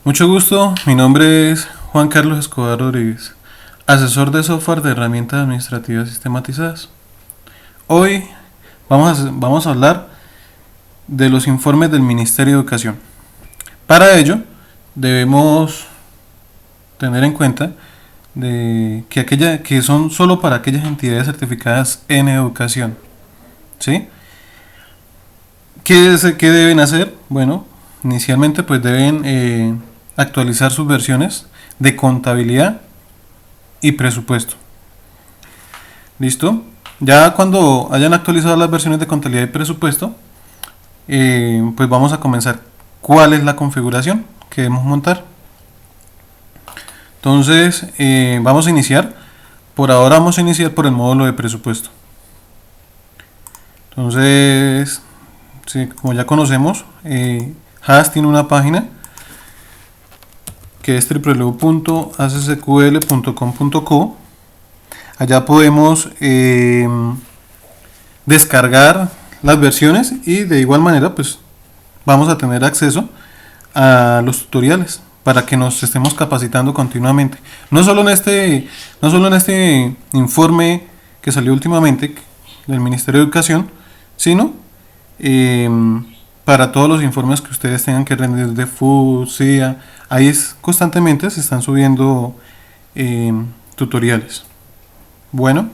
Mucho gusto, mi nombre es Juan Carlos Escobar Rodríguez, asesor de software de herramientas administrativas sistematizadas. Hoy vamos a hablar de los informes del Ministerio de Educación. Para ello, debemos tener en cuenta que son solo para aquellas entidades certificadas en educación. ¿Sí? ¿Qué deben hacer? Bueno, inicialmente pues deben actualizar sus versiones de contabilidad y presupuesto. ¿Listo? Ya cuando hayan actualizado las versiones de contabilidad y presupuesto, pues vamos a comenzar. ¿Cuál es la configuración que debemos montar? Entonces, vamos a iniciar. Por ahora vamos a iniciar por el módulo de presupuesto. Entonces, sí, como ya conocemos, HAS tiene una página que es www.accql.com.co. Allá podemos descargar las versiones y de igual manera pues vamos a tener acceso a los tutoriales para que nos estemos capacitando continuamente. No solo en este informe que salió últimamente del Ministerio de Educación, sino para todos los informes que ustedes tengan que rendir de FUD, CIA. Ahí constantemente se están subiendo tutoriales. Bueno,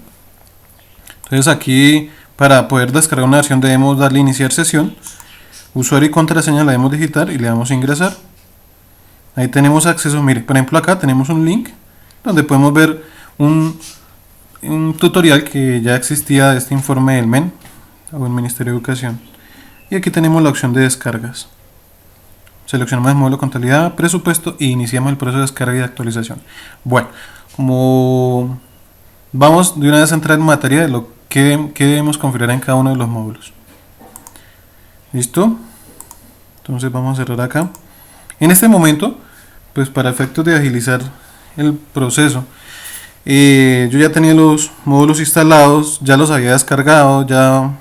entonces aquí para poder descargar una versión debemos darle iniciar sesión, usuario y contraseña la debemos digitar y le damos a ingresar. Ahí tenemos acceso. Mire, por ejemplo acá tenemos un link donde podemos ver un tutorial que ya existía de este informe del MEN o el Ministerio de Educación, y aquí tenemos la opción de descargas. Seleccionamos el módulo contabilidad, presupuesto y iniciamos el proceso de descarga y de actualización. Bueno, como vamos de una vez a entrar en materia de lo que debemos configurar en cada uno de los módulos. ¿Listo? Entonces vamos a cerrar acá. En este momento, pues para efectos de agilizar el proceso, yo ya tenía los módulos instalados, ya los había descargado, ya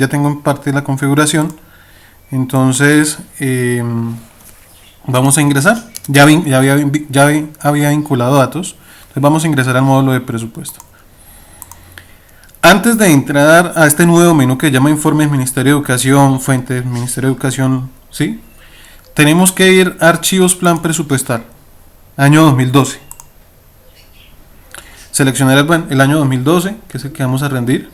tengo en parte la configuración. Entonces vamos a ingresar. Ya había vinculado datos. Entonces vamos a ingresar al módulo de presupuesto. Antes de entrar a este nuevo menú que se llama Informes Ministerio de Educación, Fuentes Ministerio de Educación, ¿sí? Tenemos que ir a Archivos Plan Presupuestal, año 2012. Seleccionar el año 2012, que es el que vamos a rendir.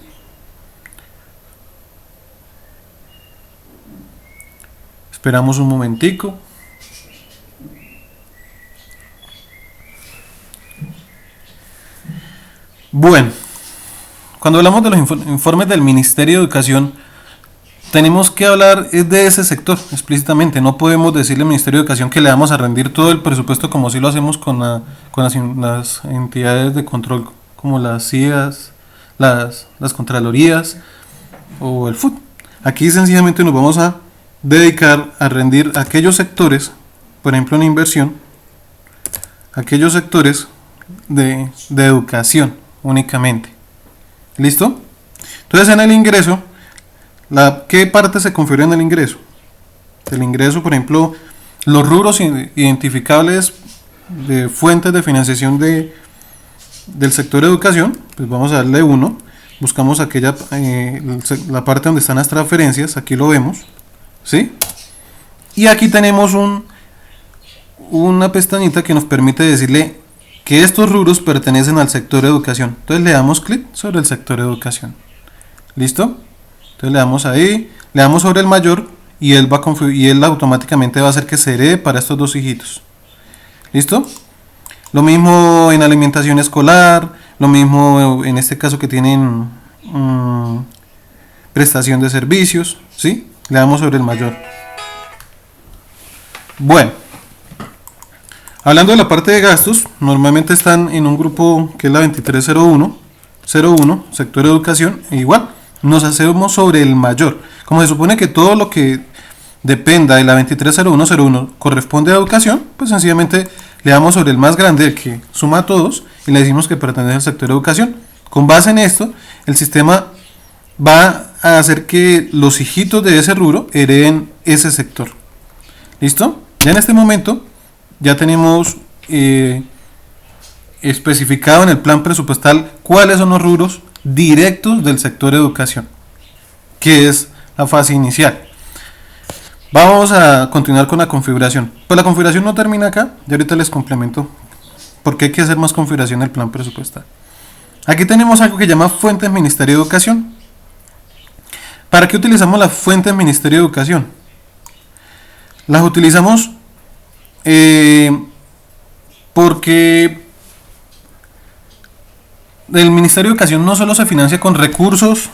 Esperamos un momentico. Bueno, cuando hablamos de los informes del Ministerio de Educación, tenemos que hablar de ese sector explícitamente. No podemos decirle al Ministerio de Educación que le vamos a rendir todo el presupuesto como si lo hacemos con las entidades de control como las CIAs, las Contralorías o el FUD. Aquí sencillamente nos vamos a dedicar a rendir aquellos sectores, por ejemplo en inversión, aquellos sectores de educación únicamente. ¿Listo? Entonces en el ingreso, ¿qué parte se configura en el ingreso? El ingreso, por ejemplo, los rubros identificables de fuentes de financiación del sector de educación, pues vamos a darle 1, buscamos la parte donde están las transferencias, aquí lo vemos, ¿sí? Y aquí tenemos una pestañita que nos permite decirle que estos rubros pertenecen al sector de educación. Entonces le damos clic sobre el sector de educación. ¿Listo? Entonces le damos ahí, le damos sobre el mayor y él automáticamente va a hacer que se herede para estos dos hijitos. ¿Listo? Lo mismo en alimentación escolar, lo mismo en este caso que tienen prestación de servicios, ¿sí? Le damos sobre el mayor. Bueno, hablando de la parte de gastos, normalmente están en un grupo que es la 2301, sector de educación, e igual nos hacemos sobre el mayor. Como se supone que todo lo que dependa de la 230101 corresponde a educación, pues sencillamente le damos sobre el más grande, el que suma a todos, y le decimos que pertenece al sector de educación. Con base en esto, el sistema va a hacer que los hijitos de ese rubro hereden ese sector. ¿Listo? Ya en este momento ya tenemos especificado en el plan presupuestal cuáles son los rubros directos del sector educación, que es la fase inicial. Vamos a continuar con la configuración. Pues la configuración no termina acá, y ahorita les complemento porque hay que hacer más configuración del plan presupuestal. Aquí tenemos algo que llama fuentes Ministerio de Educación. ¿Para qué utilizamos las fuentes Ministerio de Educación? Las utilizamos porque el Ministerio de Educación no solo se financia con recursos,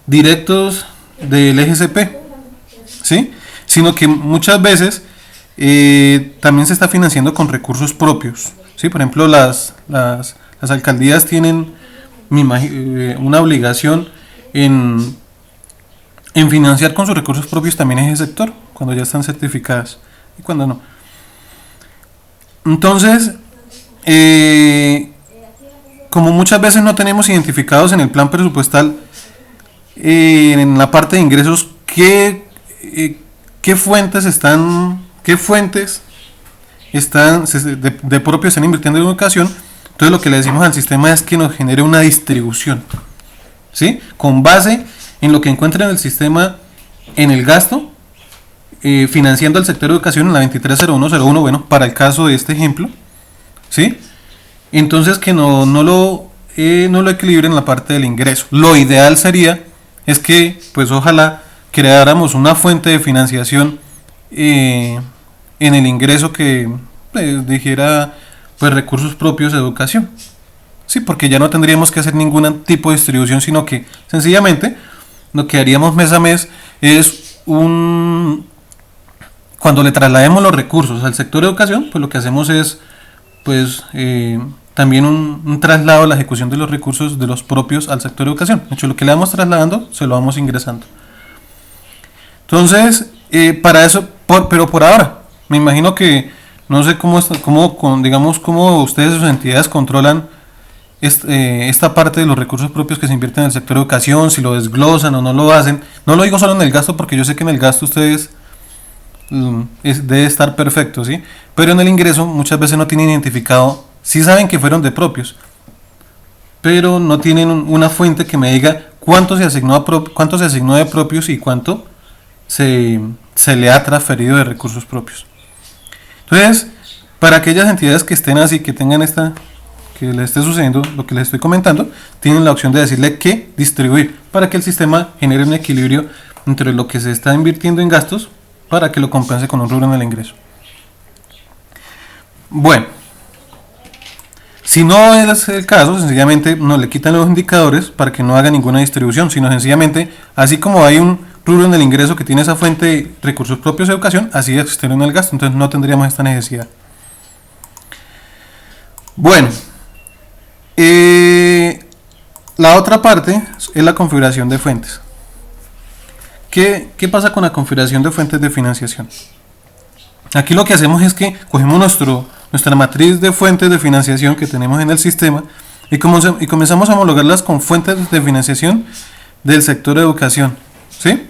directos del EGCP, ¿sí? Sino que muchas veces también se está financiando con recursos propios, ¿sí? Por ejemplo, las alcaldías tienen una obligación en financiar con sus recursos propios también ese sector, cuando ya están certificadas y cuando no. Entonces, como muchas veces no tenemos identificados en el plan presupuestal, en la parte de ingresos, qué fuentes de propios están invirtiendo en educación. Entonces lo que le decimos al sistema es que nos genere una distribución, ¿sí? Con base en lo que encuentra en el sistema en el gasto, financiando el sector de educación en la 230101, bueno, para el caso de este ejemplo, ¿sí? Entonces que no lo equilibre en la parte del ingreso. Lo ideal sería es que pues ojalá creáramos una fuente de financiación en el ingreso que dijera pues recursos propios de educación, sí, porque ya no tendríamos que hacer ningún tipo de distribución, sino que sencillamente lo que haríamos mes a mes es cuando le traslademos los recursos al sector de educación, pues lo que hacemos es pues también un traslado a la ejecución de los recursos de los propios al sector de educación. De hecho, lo que le vamos trasladando se lo vamos ingresando. Entonces, para eso, pero por ahora, me imagino que no sé cómo ustedes, sus entidades controlan esta parte de los recursos propios que se invierten en el sector de educación, si lo desglosan o no lo hacen. No lo digo solo en el gasto, porque yo sé que en el gasto ustedes debe estar perfecto, ¿sí? Pero en el ingreso muchas veces no tienen identificado, sí saben que fueron de propios, pero no tienen una fuente que me diga cuánto se asignó de propios y cuánto se le ha transferido de recursos propios. Entonces, para aquellas entidades que estén así, que tengan que les esté sucediendo lo que les estoy comentando, tienen la opción de decirle qué distribuir para que el sistema genere un equilibrio entre lo que se está invirtiendo en gastos para que lo compense con un rubro en el ingreso. Bueno, si no es el caso, sencillamente no le quitan los indicadores para que no haga ninguna distribución, sino sencillamente, así como hay un rubro en el ingreso que tiene esa fuente de recursos propios de educación, así existe en el gasto, entonces no tendríamos esta necesidad. Bueno, la otra parte es la configuración de fuentes. ¿Qué pasa con la configuración de fuentes de financiación? Aquí lo que hacemos es que cogemos nuestra matriz de fuentes de financiación que tenemos en el sistema y comenzamos a homologarlas con fuentes de financiación del sector de educación, ¿sí?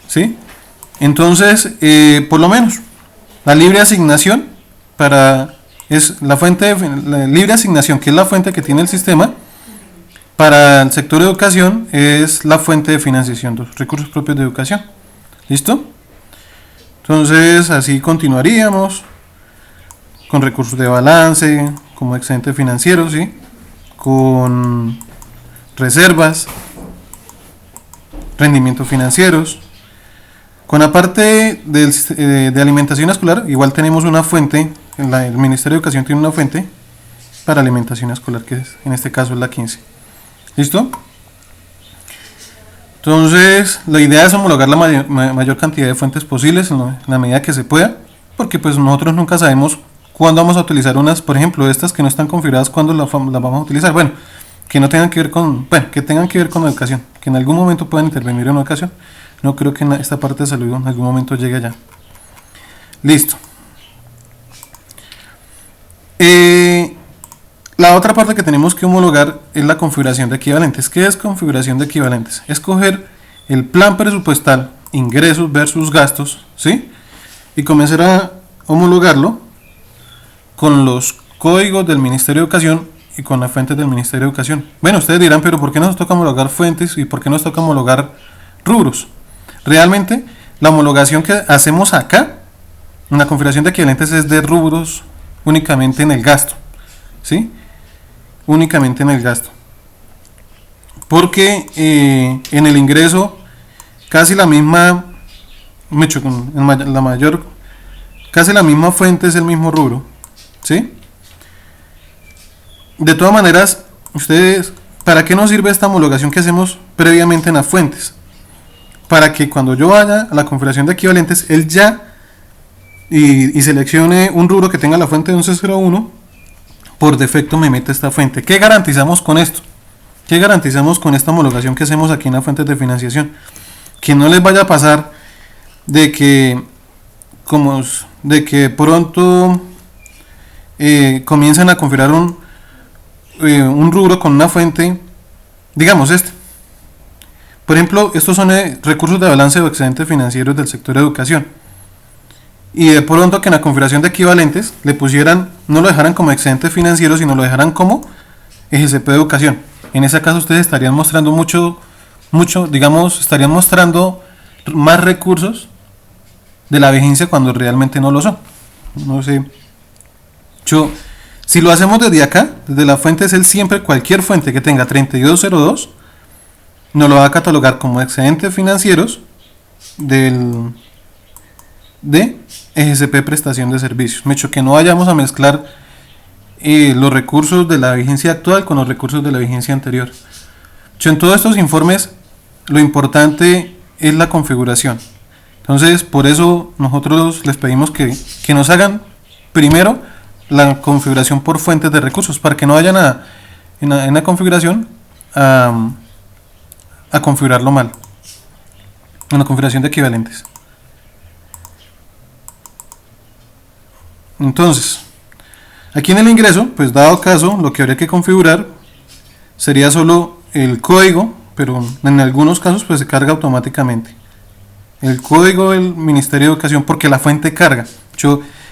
¿Sí? Entonces, por lo menos, la libre asignación es la fuente la libre asignación, que es la fuente que tiene el sistema para el sector de educación, es la fuente de financiación de los recursos propios de educación. ¿Listo? Entonces, así continuaríamos con recursos de balance, como excedente financiero, ¿sí? Con reservas, rendimientos financieros. Con la parte de alimentación escolar, igual tenemos una fuente, el Ministerio de Educación tiene una fuente para alimentación escolar, que en este caso es la 15. ¿Listo? Entonces, la idea es homologar la mayor cantidad de fuentes posibles en la medida que se pueda, porque pues nosotros nunca sabemos cuándo vamos a utilizar unas, por ejemplo, estas que no están configuradas, cuándo las vamos a utilizar. Bueno, que no tengan que ver que tengan que ver con educación, que en algún momento puedan intervenir en educación. No creo que en esta parte de salud en algún momento llegue allá. Listo. La otra parte que tenemos que homologar es la configuración de equivalentes. ¿Qué es configuración de equivalentes? Es coger el plan presupuestal ingresos versus gastos, ¿sí? Y comenzar a homologarlo con los códigos del Ministerio de Educación y con las fuentes del Ministerio de Educación. Bueno, ustedes dirán, pero ¿por qué nos toca homologar fuentes y por qué nos toca homologar rubros? Realmente, la homologación que hacemos acá, en la configuración de equivalentes, es de rubros únicamente en el gasto, ¿sí? Únicamente en el gasto. Porque en el ingreso, casi la misma, casi la misma fuente es el mismo rubro, ¿sí? De todas maneras, ustedes, ¿para qué nos sirve esta homologación que hacemos previamente en las fuentes? Para que cuando yo vaya a la configuración de equivalentes, él ya y seleccione un rubro que tenga la fuente de 1101, por defecto me mete esta fuente. ¿Qué garantizamos con esto? ¿Qué garantizamos con esta homologación que hacemos aquí en las fuentes de financiación? Que no les vaya a pasar de que pronto comiencen a configurar un rubro con una fuente, digamos este. Por ejemplo, estos son recursos de balance o excedentes financieros del sector de educación. Y de pronto que en la configuración de equivalentes le pusieran, no lo dejaran como excedentes financieros, sino lo dejaran como EGCP de educación. En ese caso ustedes estarían mostrando estarían mostrando más recursos de la vigencia cuando realmente no lo son. No sé. Si lo hacemos desde acá, desde la fuente es siempre cualquier fuente que tenga 3202, nos lo va a catalogar como excedentes financieros de EGCP prestación de servicios. Que no vayamos a mezclar los recursos de la vigencia actual con los recursos de la vigencia anterior. En todos estos informes lo importante es la configuración. Entonces, por eso nosotros les pedimos que nos hagan primero la configuración por fuentes de recursos, para que no vayan en la configuración a configurarlo mal, en la configuración de equivalentes. Entonces, aquí en el ingreso, pues dado caso, lo que habría que configurar sería solo el código, pero en algunos casos pues se carga automáticamente. El código del Ministerio de Educación, porque la fuente carga.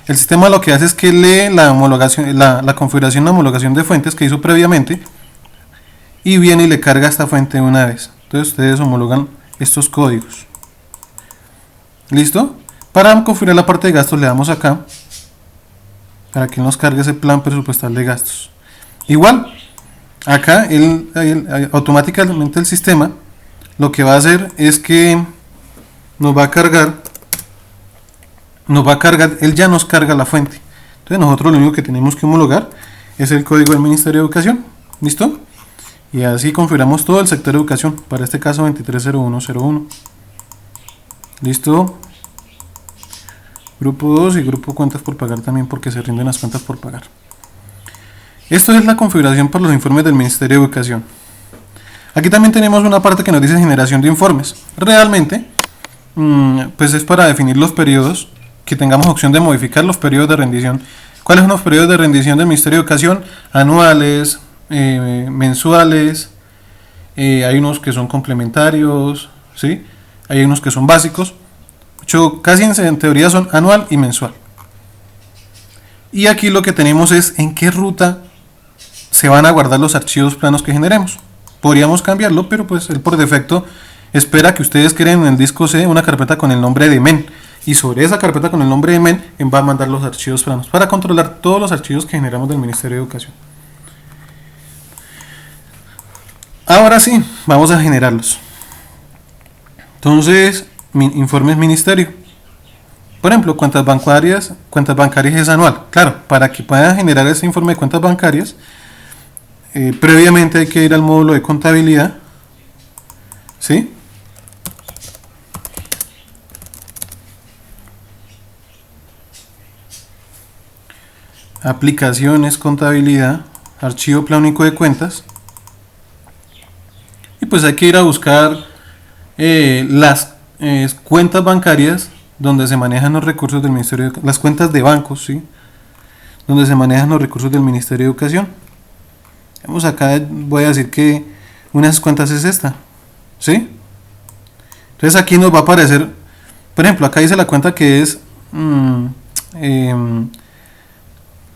El sistema lo que hace es que lee la homologación, la configuración de homologación de fuentes que hizo previamente y viene y le carga esta fuente de una vez. Entonces ustedes homologan estos códigos. ¿Listo? Para configurar la parte de gastos le damos acá para que nos cargue ese plan presupuestal de gastos. Igual, acá automáticamente el sistema lo que va a hacer es que nos va a cargar, él ya nos carga la fuente. Entonces nosotros lo único que tenemos que homologar es el código del Ministerio de Educación. ¿Listo? Y así configuramos todo el sector de educación, para este caso 230101. ¿Listo? Grupo 2 y grupo cuentas por pagar también, porque se rinden las cuentas por pagar. Esto es la configuración para los informes del Ministerio de Educación. Aquí también tenemos una parte que nos dice generación de informes. Realmente, pues es para definir los periodos, que tengamos opción de modificar los periodos de rendición. ¿Cuáles son los periodos de rendición del Ministerio de Educación? Anuales, mensuales, hay unos que son complementarios, ¿sí? Hay unos que son básicos. Casi en teoría son anual y mensual. Y aquí lo que tenemos es en qué ruta se van a guardar los archivos planos que generemos. Podríamos cambiarlo, pero pues él por defecto espera que ustedes creen en el disco C una carpeta con el nombre de MEN, y sobre esa carpeta con el nombre de MEN va a mandar los archivos planos para controlar todos los archivos que generamos del Ministerio de Educación. Ahora sí, vamos a generarlos. Entonces, informes ministerio. Por ejemplo, cuentas bancarias es anual. Claro, para que puedan generar ese informe de cuentas bancarias, previamente hay que ir al módulo de contabilidad, ¿sí? Aplicaciones, contabilidad, archivo plan único de cuentas. Y pues hay que ir a buscar las cuentas bancarias donde se manejan los recursos del Ministerio de Educación, las cuentas de bancos, ¿sí? Donde se manejan los recursos del Ministerio de Educación. Vamos acá, voy a decir que una de esas cuentas es esta, ¿sí? Entonces aquí nos va a aparecer, por ejemplo, acá dice la cuenta que es em,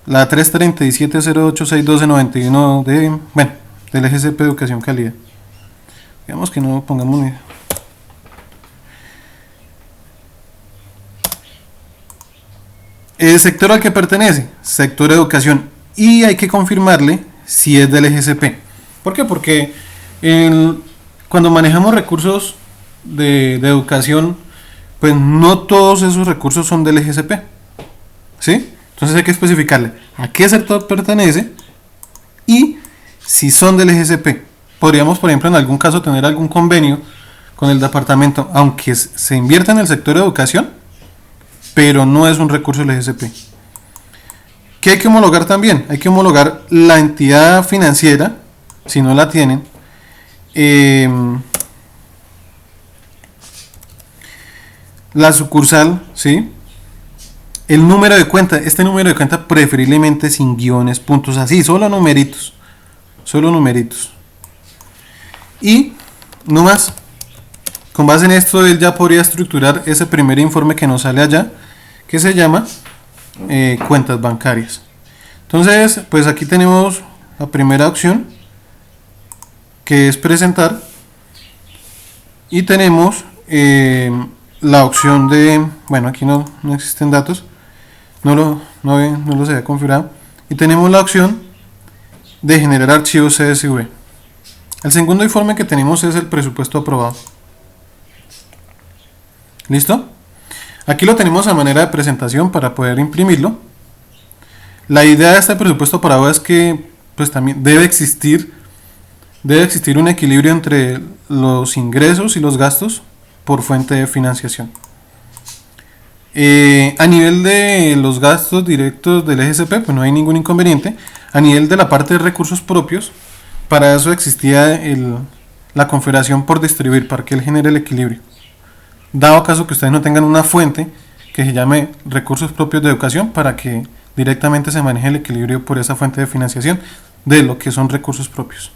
la 33708621291 de, bueno, del EGCP Educación Calidad. Digamos que no pongamos ni... El sector al que pertenece, sector educación, y hay que confirmarle si es del EGCP. ¿Por qué? Porque cuando manejamos recursos de educación, pues no todos esos recursos son del EGCP, ¿sí? Entonces hay que especificarle a qué sector pertenece y si son del EGCP. Podríamos, por ejemplo, en algún caso tener algún convenio con el departamento, aunque se invierta en el sector de educación, pero no es un recurso del EGCP. ¿Qué hay que homologar también? Hay que homologar la entidad financiera, si no la tienen, la sucursal, ¿sí? El número de cuenta, este número de cuenta preferiblemente sin guiones, puntos así, solo numeritos. Y no más. Con base en esto él ya podría estructurar ese primer informe que nos sale allá, que se llama cuentas bancarias. Entonces, pues aquí tenemos la primera opción, que es presentar, y tenemos la opción de, bueno, aquí no existen datos, no los había configurado, y tenemos la opción de generar archivos CSV. El segundo informe que tenemos es el presupuesto aprobado. ¿Listo? Aquí lo tenemos a manera de presentación para poder imprimirlo. La idea de este presupuesto aprobado es que pues también debe existir un equilibrio entre los ingresos y los gastos por fuente de financiación. A nivel de los gastos directos del EGCP, pues no hay ningún inconveniente. A nivel de la parte de recursos propios, para eso existía la configuración por distribuir, para que él genere el equilibrio. Dado caso que ustedes no tengan una fuente que se llame recursos propios de educación, para que directamente se maneje el equilibrio por esa fuente de financiación de lo que son recursos propios.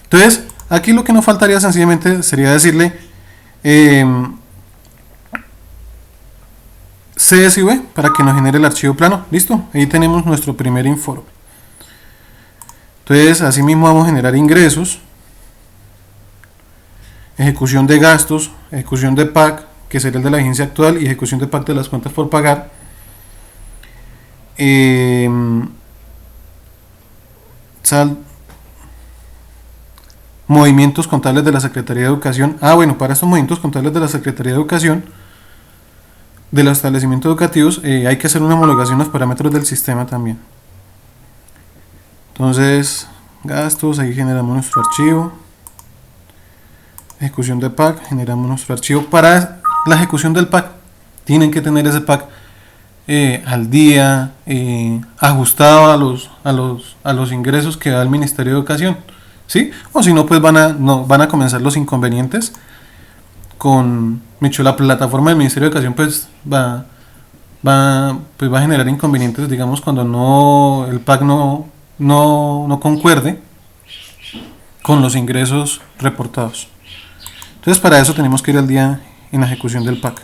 Entonces, aquí lo que nos faltaría sencillamente sería decirle CSV para que nos genere el archivo plano. Listo, ahí tenemos nuestro primer informe. Entonces, asimismo vamos a generar ingresos, ejecución de gastos, ejecución de PAC, que sería el de la vigencia actual, y ejecución de PAC de las cuentas por pagar. Movimientos contables de la Secretaría de Educación. Bueno, para estos movimientos contables de la Secretaría de Educación, de los establecimientos educativos, hay que hacer una homologación de los parámetros del sistema también. Entonces, gastos, ahí generamos nuestro archivo. Ejecución de PAC, generamos nuestro archivo. Para la ejecución del PAC, tienen que tener ese PAC al día, ajustado a los ingresos que da el Ministerio de Educación, ¿sí? O si no, pues van a comenzar los inconvenientes con la plataforma del Ministerio de Educación, pues va a generar inconvenientes, digamos, cuando el PAC no concuerde con los ingresos reportados. Entonces, para eso tenemos que ir al día en la ejecución del PAC.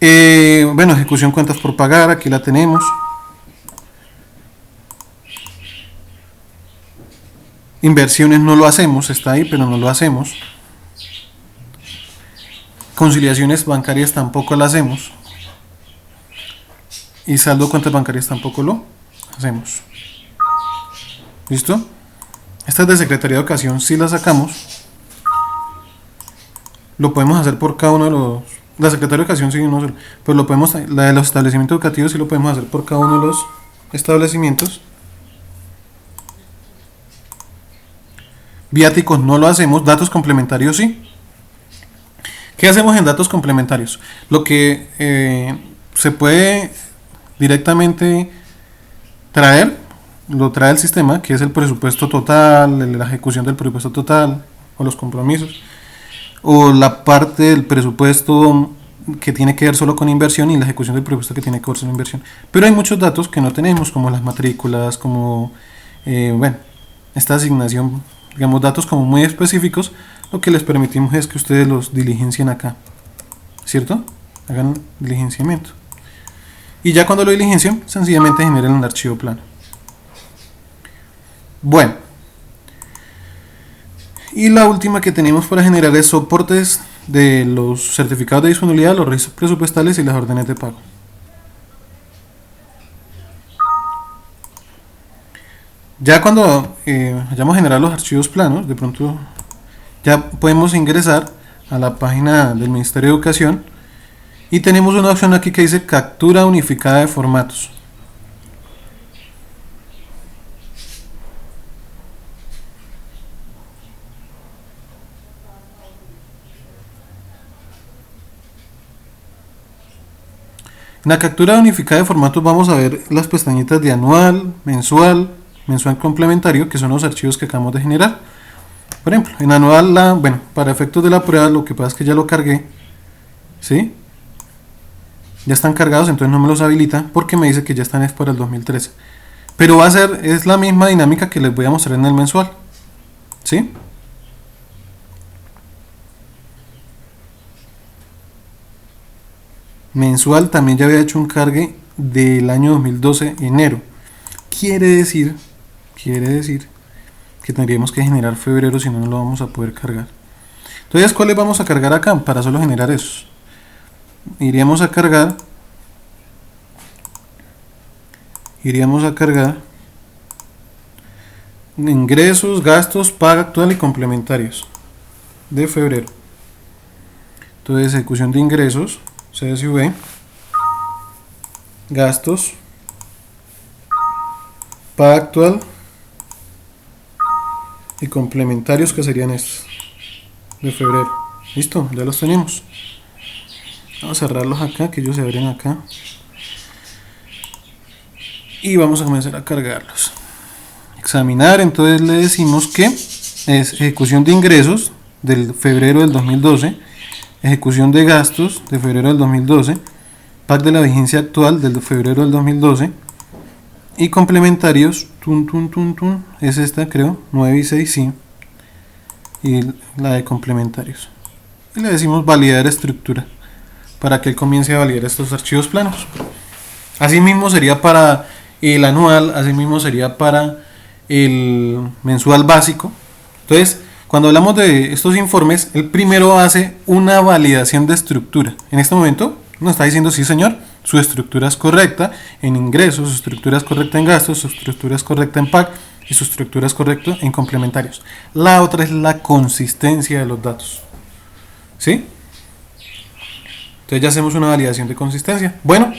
Bueno, ejecución cuentas por pagar, aquí la tenemos. Inversiones no lo hacemos, está ahí, pero no lo hacemos. Conciliaciones bancarias tampoco las hacemos. Y saldo de cuentas bancarias tampoco lo hacemos. ¿Listo? Estas de Secretaría de Educación sí las sacamos. Lo podemos hacer por cada uno de los... La Secretaría de Educación sí, no, pero lo podemos... La de los establecimientos educativos sí lo podemos hacer por cada uno de los establecimientos. Viáticos no lo hacemos. Datos complementarios sí. ¿Qué hacemos en datos complementarios? Lo que se puede directamente traer, lo trae el sistema, que es el presupuesto total, la ejecución del presupuesto total, o los compromisos, o la parte del presupuesto que tiene que ver solo con inversión, y la ejecución del presupuesto que tiene que ver solo con inversión. Pero hay muchos datos que no tenemos, como las matrículas, como esta asignación digamos, datos como muy específicos, lo que les permitimos es que ustedes los diligencien acá, ¿cierto? Hagan diligenciamiento. Y ya cuando lo diligencien, sencillamente generen el archivo plano. Bueno. Y la última que tenemos para generar es soportes de los certificados de disponibilidad, los registros presupuestales y las órdenes de pago. Ya cuando hayamos generado los archivos planos, de pronto ya podemos ingresar a la página del Ministerio de Educación y tenemos una opción aquí que dice captura unificada de formatos. En la captura unificada de formatos vamos a ver las pestañitas de anual, mensual, mensual complementario, que son los archivos que acabamos de generar. Por ejemplo, en anual, bueno, para efectos de la prueba, lo que pasa es que ya lo cargué, ¿sí? Ya están cargados, entonces no me los habilita porque me dice que ya están es para el 2013. Pero es la misma dinámica que les voy a mostrar en el mensual, ¿sí? Mensual también ya había hecho un cargue del año 2012, enero. Quiere decir que tendríamos que generar febrero, si no, no lo vamos a poder cargar. Entonces, ¿cuáles vamos a cargar acá para solo generar esos? Iríamos a cargar ingresos, gastos, paga actual y complementarios de febrero. Entonces, ejecución de ingresos, CSV, gastos, paga actual y complementarios, que serían estos de febrero. Listo, ya los tenemos. Vamos a cerrarlos acá, que ellos se abren acá, y vamos a comenzar a cargarlos. Examinar, entonces le decimos que es ejecución de ingresos del febrero del 2012, ejecución de gastos de febrero del 2012, pack de la vigencia actual del febrero del 2012, y complementarios, es esta, creo, 9 y 6, sí, y la de complementarios. Y le decimos validar estructura para que él comience a validar estos archivos planos. Asimismo sería para el anual, asimismo sería para el mensual básico. Entonces, cuando hablamos de estos informes, el primero hace una validación de estructura. En este momento nos está diciendo, sí señor, su estructura es correcta en ingresos, su estructura es correcta en gastos, su estructura es correcta en PAC y su estructura es correcta en complementarios. La otra es la consistencia de los datos, ¿sí? Entonces ya hacemos una validación de consistencia. Bueno,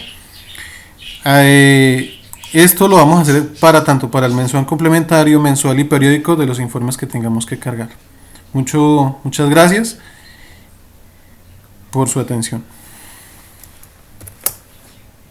esto lo vamos a hacer tanto para el mensual complementario, mensual y periódico de los informes que tengamos que cargar. Muchas gracias por su atención.